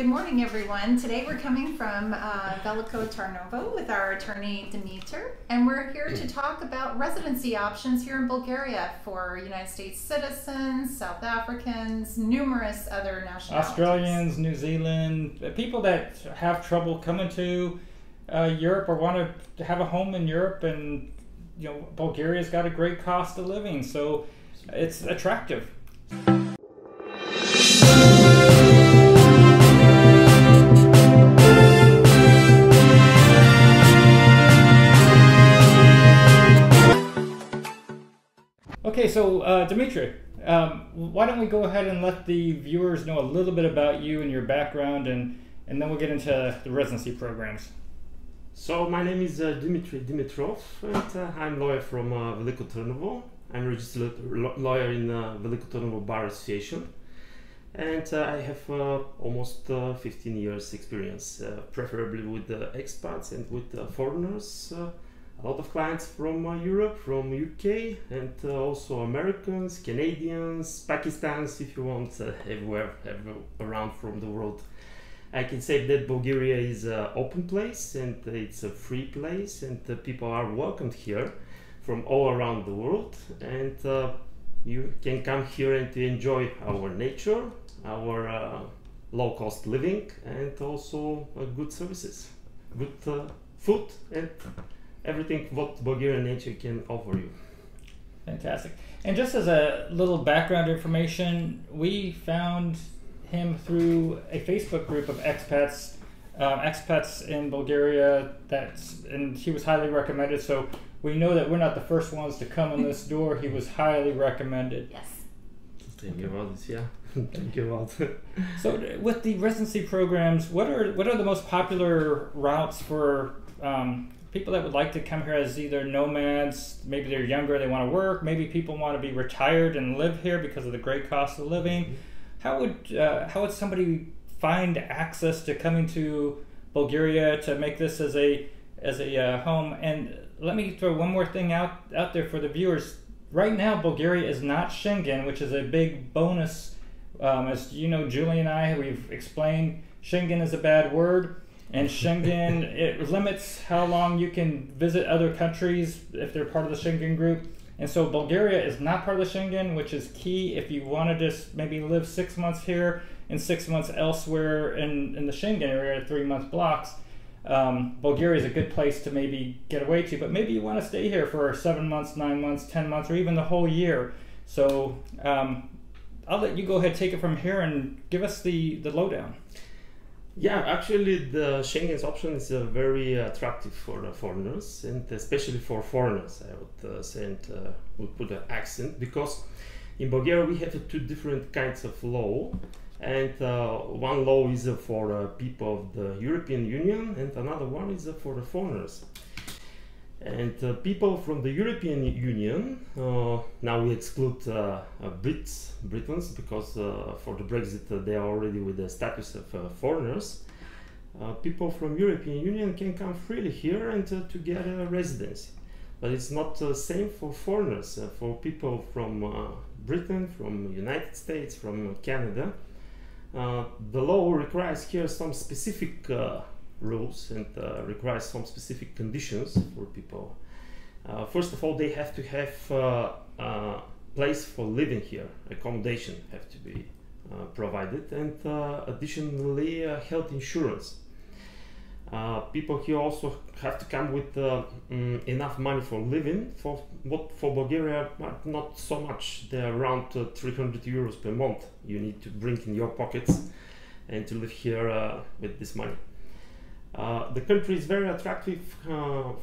Good morning, everyone. Today we're coming from Veliko Tarnovo with our attorney Dimitar, and we're here to talk about residency options here in Bulgaria for United States citizens, South Africans, numerous other nationalities. Australians, New Zealand, people that have trouble coming to Europe or want to have a home in Europe, and Bulgaria's got a great cost of living, so it's attractive. Okay, so Dimitri, why don't we go ahead and let the viewers know a little bit about you and your background, and then we'll get into the residency programs. So my name is Dimitar Dimitrov, and I'm lawyer from Veliko Tarnovo. I'm a registered lawyer in Veliko Tarnovo Bar Association, and I have almost 15 years experience, preferably with expats and with foreigners. A lot of clients from Europe, from UK, and also Americans, Canadians, Pakistans, if you want, everywhere around from the world. I can say that Bulgaria is an open place, and it's a free place, and people are welcomed here from all around the world, and you can come here and to enjoy our nature, our low-cost living, and also good services, good food, and everything what Bulgarian nature can offer you. Fantastic. And just as a little background information, we found him through a Facebook group of expats, expats in Bulgaria, and he was highly recommended. So we know that we're not the first ones to come in this door. He was highly recommended. Yes. Thank you about this, yeah. Thank you about So with the residency programs, what are the most popular routes for people that would like to come here as either nomads? Maybe they're younger, they want to work. Maybe people want to be retired and live here because of the great cost of living. How would somebody find access to coming to Bulgaria to make this as a home? And let me throw one more thing out there for the viewers. Right now, Bulgaria is not Schengen, which is a big bonus. As you know, Julie and I, we've explained Schengen is a bad word. And Schengen, it limits how long you can visit other countries if they're part of the Schengen group. And so Bulgaria is not part of the Schengen, which is key if you want to just maybe live 6 months here and 6 months elsewhere in the Schengen area, 3-month blocks. Bulgaria is a good place to maybe get away to, but maybe you want to stay here for 7 months, 9 months, 10 months, or even the whole year. So I'll let you go ahead, take it from here, and give us the lowdown. Yeah, actually the Schengen's option is very attractive for foreigners, and especially for foreigners, I would say, and would put an accent, because in Bulgaria we have two different kinds of law, and one law is for people of the European Union, and another one is for the foreigners. And people from the European Union, now we exclude Britons, because for the Brexit they are already with the status of foreigners. People from European Union can come freely here and to get a residency. But it's not the same for foreigners. For people from Britain, from United States, from Canada, the law requires here some specific rules, and requires some specific conditions for people. First of all, they have to have a place for living here. Accommodation have to be provided, and additionally health insurance. People here also have to come with enough money for living. For Bulgaria, not so much. They're around 300 euros per month you need to bring in your pockets and to live here with this money. The country is very attractive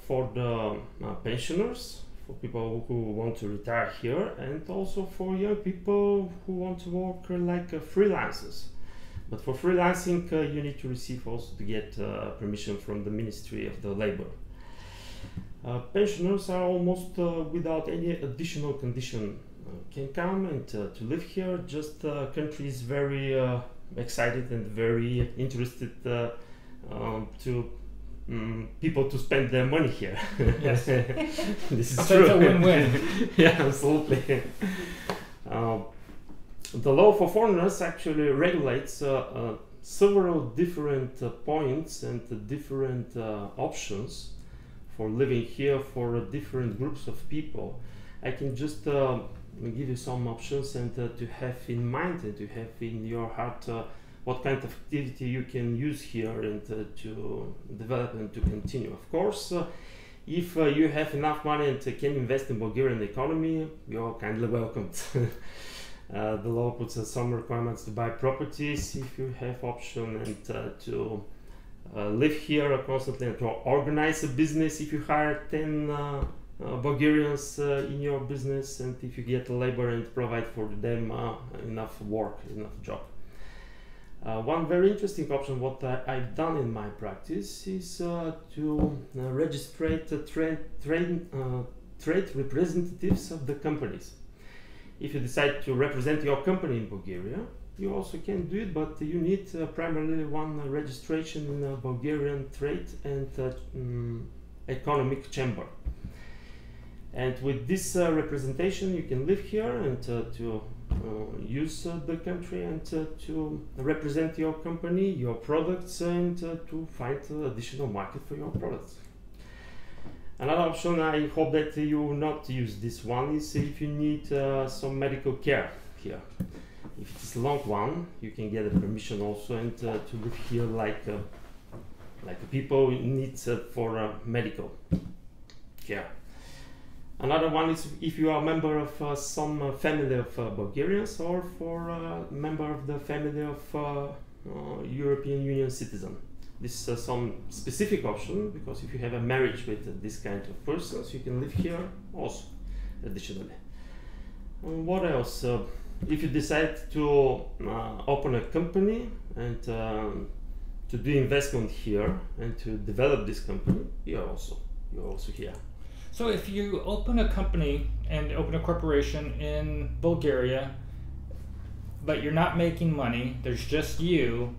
for the pensioners, for people who want to retire here, and also for young people who want to work like freelancers. But for freelancing, you need to receive also to get permission from the Ministry of the Labor. Pensioners are almost without any additional condition can come and to live here. Just the country is very excited and very interested to people to spend their money here. Yes. This is so true. It's a win-win. Yeah, absolutely. The law for foreigners actually regulates several different points and different options for living here for different groups of people. I can just give you some options and to have in mind and to have in your heart what kind of activity you can use here and to develop and to continue. Of course, if you have enough money and can invest in Bulgarian economy, you're kindly welcomed. The law puts some requirements to buy properties if you have option and to live here constantly and to organize a business if you hire 10 Bulgarians in your business and if you get labor and provide for them enough work, enough job. One very interesting option what I've done in my practice is to register trade representatives of the companies. If you decide to represent your company in Bulgaria, you also can do it, but you need primarily one registration in a Bulgarian Trade and Economic Chamber. And with this representation, you can live here and to use the country and to represent your company, your products, and to find additional market for your products. Another option, I hope that you will not use this one, is if you need some medical care here. If it's a long one, you can get a permission also and to live here like people need for medical care. Another one is if you are a member of some family of Bulgarians or for a member of the family of European Union citizen. This is some specific option because if you have a marriage with this kind of persons, you can live here also additionally. What else? If you decide to open a company and to do investment here and to develop this company, you're also here. So if you open a company and open a corporation in Bulgaria, but you're not making money, there's just you,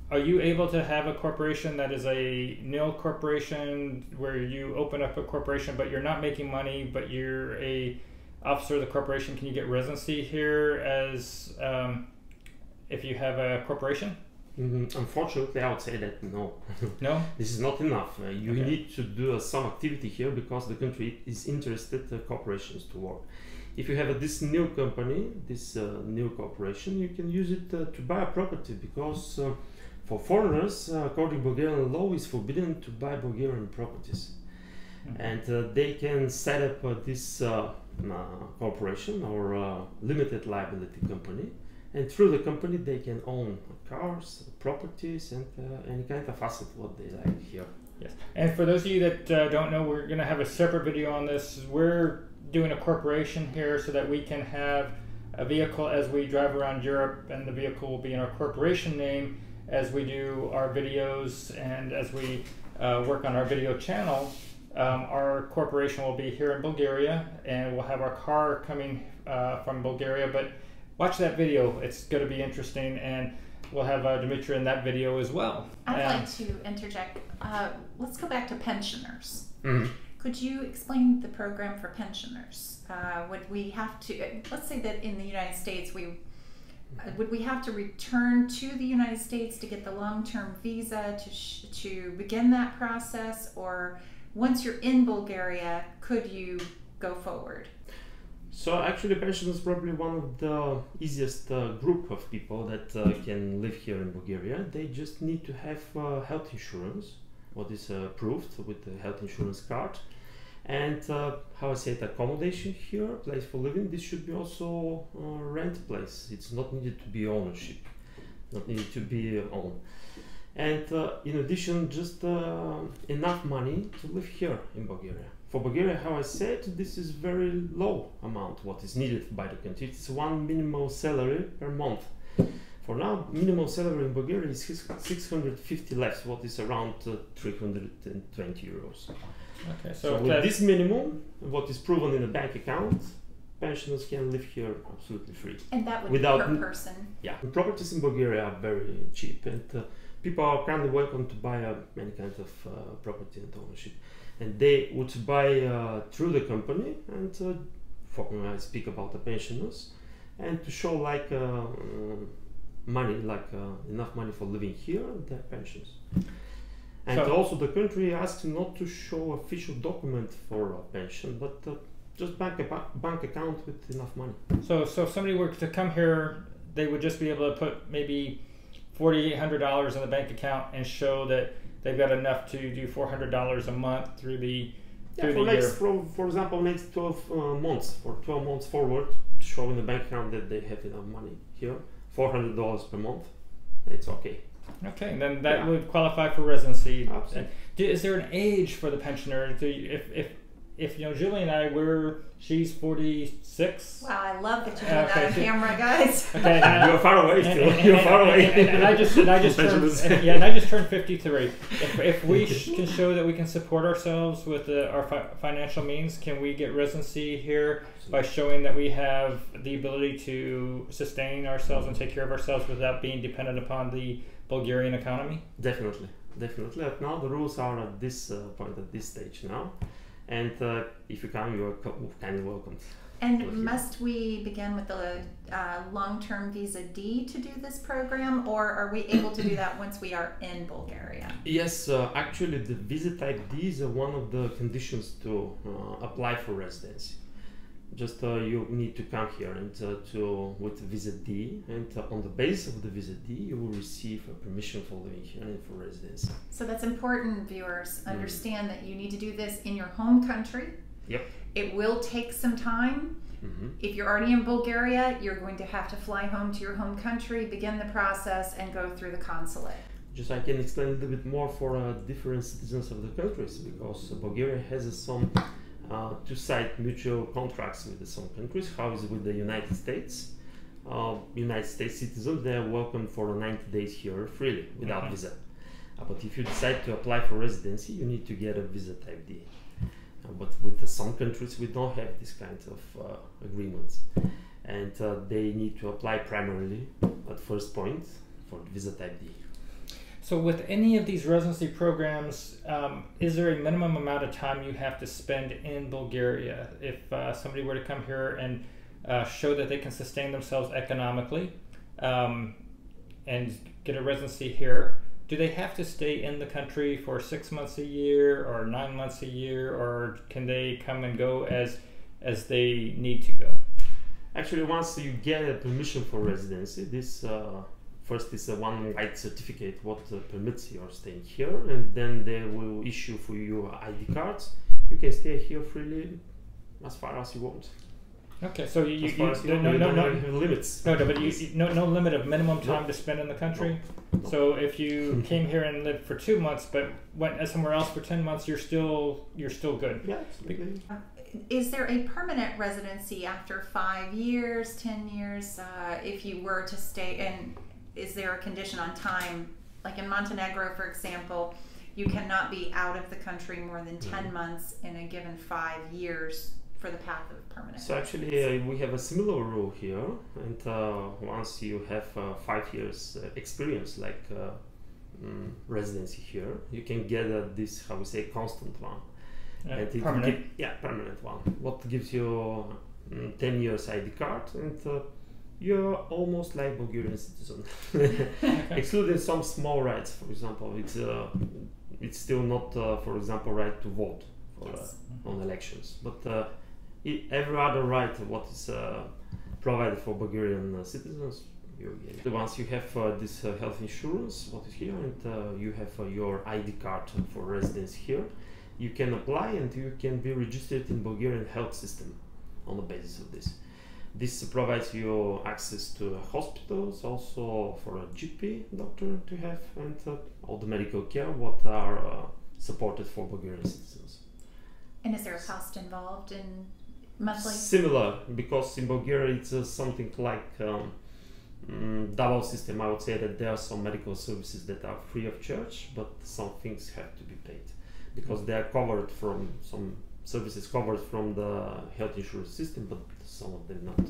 are you able to have a corporation that is a nil corporation where you open up a corporation but you're not making money, but you're a officer of the corporation? Can you get residency here as if you have a corporation? Unfortunately, I would say that no. No? This is not enough. You Okay. need to do some activity here because the country is interested corporations to work. If you have this new company, this new corporation, you can use it to buy a property because for foreigners, according to Bulgarian law, is forbidden to buy Bulgarian properties. And they can set up this corporation or limited liability company, and through the company they can own cars, properties, and any kind of asset what they like here. Yes. And for those of you that don't know, we're going to have a separate video on this. We're doing a corporation here so that we can have a vehicle as we drive around Europe, and the vehicle will be in our corporation name as we do our videos and as we work on our video channel. Our corporation will be here in Bulgaria, and we'll have our car coming from Bulgaria. But watch that video; it's going to be interesting, and we'll have Dimitar in that video as well. I'd like to interject. Let's go back to pensioners. Mm-hmm. Could you explain the program for pensioners? Would we have to, let's say that in the United States, would we have to return to the United States to get the long-term visa to begin that process? Or once you're in Bulgaria, could you go forward? So actually pension is probably one of the easiest group of people that can live here in Bulgaria. They just need to have health insurance, what is approved with the health insurance card. And how I say it, accommodation here, place for living. This should be also rent place. It's not needed to be ownership, not needed to be owned. And in addition, just enough money to live here in Bulgaria. For Bulgaria, how I said, this is very low amount what is needed by the country. It's one minimum salary per month. For now, minimum salary in Bulgaria is 650 left, what is around 320 euros. Okay, So with this minimum, what is proven in a bank account, pensioners can live here absolutely free. And that would Without, be per person? Yeah. The properties in Bulgaria are very cheap, and people are kindly welcome to buy many kinds of property and ownership. And they would buy through the company, and I speak about the pensioners, and to show like money, like enough money for living here, and their pensions. And So- also the country asks not to show official document for a pension, but just bank account with enough money. So if somebody were to come here, they would just be able to put maybe $4,800 in the bank account and show that they've got enough to do $400 a month through the Yeah, through the year. for example, next 12 months, for 12 months forward, show in the bank account that they have enough money here, $400 per month, it's okay. Okay, and then that Yeah. would qualify for residency. Absolutely. Is there an age for the pensioner? If Julie and I she's 46. Wow, I love that you're doing that on Okay. camera, guys. Okay, now- You're far away still. You're far away. And I just Benjamin's- turned, I just turned 53. If we can show that we can support ourselves with our financial means, can we get residency here by showing that we have the ability to sustain ourselves and take care of ourselves without being dependent upon the Bulgarian economy? Definitely. But now the rules are at this point, at this stage now. And if you come, you're kind of welcome. And Well, yeah. must we begin with the long-term visa D to do this program, or are we able to do that once we are in Bulgaria? Yes, actually the visa type D is one of the conditions to apply for residency. Just you need to come here and with visa D, and on the basis of the visa D, you will receive a permission for living here and for residency. So that's important, viewers. Understand that you need to do this in your home country. Yep. It will take some time. Mm-hmm. If you're already in Bulgaria, you're going to have to fly home to your home country, begin the process, and go through the consulate. Just I can explain a little bit more for different citizens of the countries, because Bulgaria has some two-side mutual contracts with some countries. How is it with the United States? United States citizens, they are welcome for 90 days here freely without visa. But if you decide to apply for residency, you need to get a visa type D. But with some countries, we don't have this kind of agreements, and they need to apply primarily at first point for visa type D. So with any of these residency programs, is there a minimum amount of time you have to spend in Bulgaria? If somebody were to come here and show that they can sustain themselves economically and get a residency here, do they have to stay in the country for 6 months a year or 9 months a year, or can they come and go as they need to go? Actually, once you get a permission for residency, this first is a one white certificate what permits your staying here, and then they will issue for you ID cards. You can stay here freely as far as you want. Okay, so you As far as you no don't have limits. but no limit of minimum time to spend in the country. No. So if you came here and lived for 2 months, but went somewhere else for 10 months, you're still good. Yeah, absolutely. Is there a permanent residency after 5 years, 10 years, if you were to stay in? Is there a condition on time? Like in Montenegro, for example, you cannot be out of the country more than 10 months in a given 5 years for the path of permanent. So actually, we have a similar rule here, and once you have 5 years experience, like residency here, you can get this, how we say, constant one. And it Permanent. Permanent one. What gives you 10 years ID card, and you're almost like Bulgarian citizen, excluding some small rights. For example, it's still not, for example, right to vote for, on elections, but every other right what is provided for Bulgarian citizens, you get. Once you have this health insurance, what is here, and you have your ID card for residence here, you can apply and you can be registered in Bulgarian health system on the basis of this. This provides you access to hospitals, also for a GP doctor to have, and all the medical care what are supported for Bulgarian citizens. And is there a cost involved in monthly? Similar, because in Bulgaria it's something like double system. I would say that there are some medical services that are free of charge, but some things have to be paid because they are covered from some services covered from the health insurance system, but some of them not.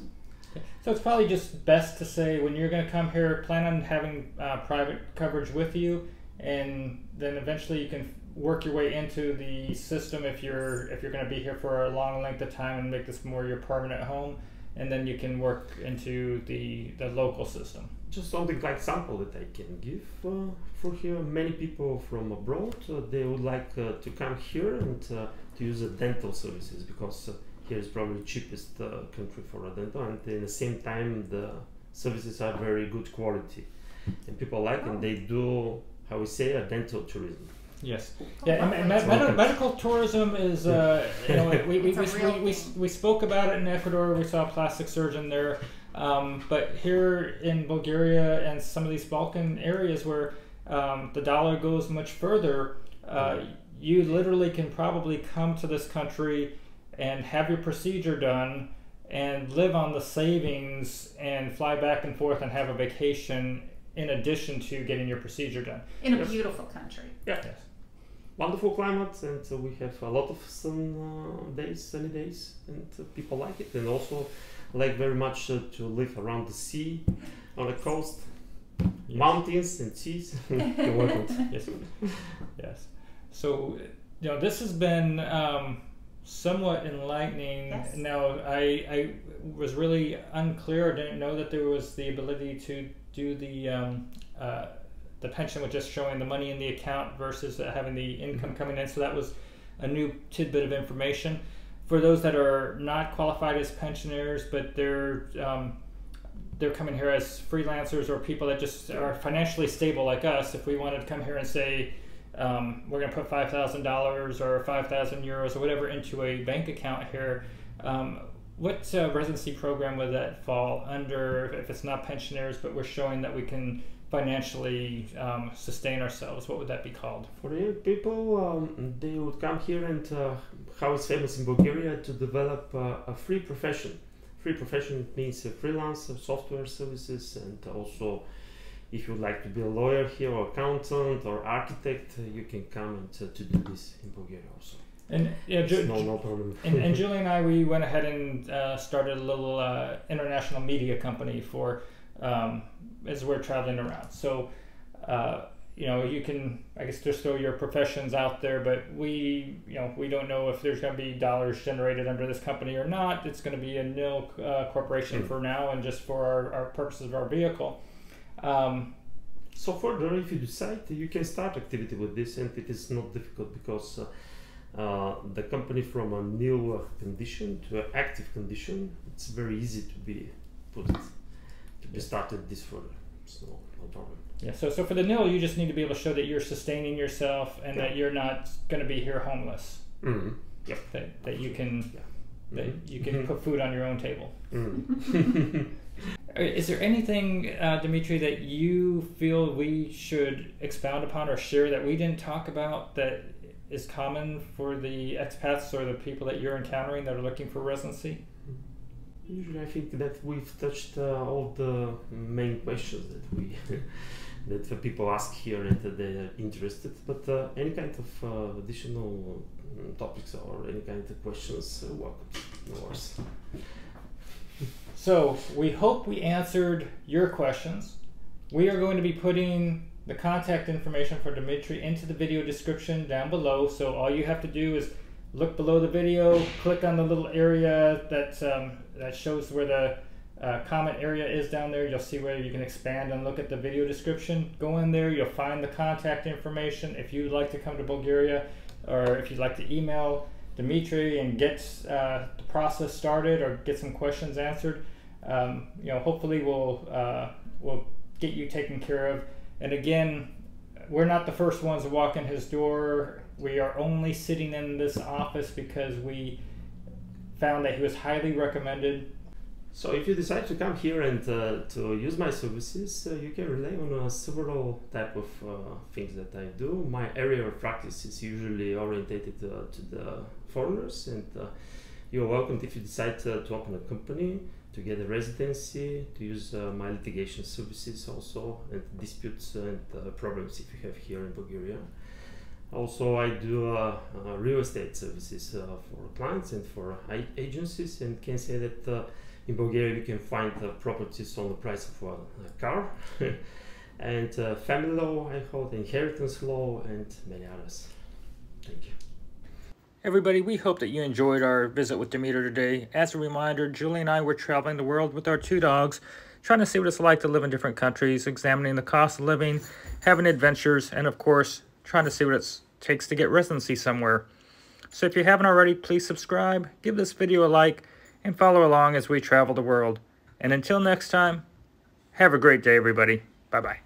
So it's probably just best to say when you're going to come here, plan on having private coverage with you, and then eventually you can work your way into the system if you're going to be here for a long length of time and make this more your permanent home, and then you can work into the local system. just only like example that I can give for here, many people from abroad they would like to come here and to use dental services because here is probably the cheapest country for a dental, and at the same time the services are very good quality, and people like and they do, how we say, a dental tourism. Yes. Yeah, and medical tourism is, you know, we spoke about it in Ecuador. We saw a plastic surgeon there. But here in Bulgaria and some of these Balkan areas where the dollar goes much further, you literally can probably come to this country and have your procedure done and live on the savings and fly back and forth and have a vacation in addition to getting your procedure done. In a beautiful country. Yeah. Yes. Wonderful climate, and we have a lot of sun days, sunny days, and people like it, and also like very much to live around the sea, on the coast, yes. Mountains and seas. You're welcome. Yes. Yes. So, you know, this has been somewhat enlightening. Yes. Now, I was really unclear. I didn't know that there was the ability to do the pension with just showing the money in the account versus having the income coming in. So that was a new tidbit of information. For those that are not qualified as pensioners, but they're coming here as freelancers or people that just are financially stable like us, if we wanted to come here and say, we're going to put $5,000 or 5,000 euros or whatever into a bank account here, what residency program would that fall under if it's not pensioners, but we're showing that we can financially sustain ourselves? What would that be called? For the young people, they would come here and how it's famous in Bulgaria to develop a free profession. Free profession means freelance software services, and also if you would like to be a lawyer here or accountant or architect, you can come and to do this in Bulgaria also. And yeah, no problem. and Julie and I, we went ahead and started a little international media company for as we're traveling around. So you know, you can, I guess, just throw your professions out there, but we don't know if there's going to be dollars generated under this company or not. It's going to be a nil corporation for now, and just for our purposes of our vehicle. So further, if you decide, you can start activity with this, and it is not difficult because the company from a nil condition to an active condition, it's very easy to be started this further. So no problem. Yeah. So for the nil, you just need to be able to show that you're sustaining yourself and that you're not going to be here homeless. Mm-hmm. Yep. That you can that you can Mm-hmm. put food on your own table. Mm-hmm. Is there anything, Dimitri, that you feel we should expound upon or share that we didn't talk about that is common for the expats or the people that you're encountering that are looking for residency? Usually, I think that we've touched all the main questions that we that people ask here and that they're interested. But any kind of additional topics or any kind of questions, welcome. No worries. So we hope we answered your questions. We are going to be putting the contact information for Dimitri into the video description down below. So all you have to do is look below the video, click on the little area that shows where the comment area is down there. You'll see where you can expand and look at the video description. Go in there, you'll find the contact information. If you'd like to come to Bulgaria, or if you'd like to email Dimitri and get the process started or get some questions answered, hopefully we'll get you taken care of. And again, we're not the first ones to walk in his door. We are only sitting in this office because we found that he was highly recommended. So if you decide to come here and to use my services, you can rely on several type of things that I do. My area of practice is usually orientated to the foreigners, and you're welcome if you decide to open a company, to get a residency, to use my litigation services also, and disputes and problems if you have here in Bulgaria. Also, I do real estate services for clients and for agencies, and can say that in Bulgaria you can find properties on the price of a car, and family law, I hold inheritance law, and many others. Thank you. Everybody, we hope that you enjoyed our visit with Dimitar today. As a reminder, Julie and I were traveling the world with our two dogs, trying to see what it's like to live in different countries, examining the cost of living, having adventures, and of course, trying to see what it takes to get residency somewhere. So if you haven't already, please subscribe, give this video a like, and follow along as we travel the world. And until next time, have a great day, everybody. Bye-bye.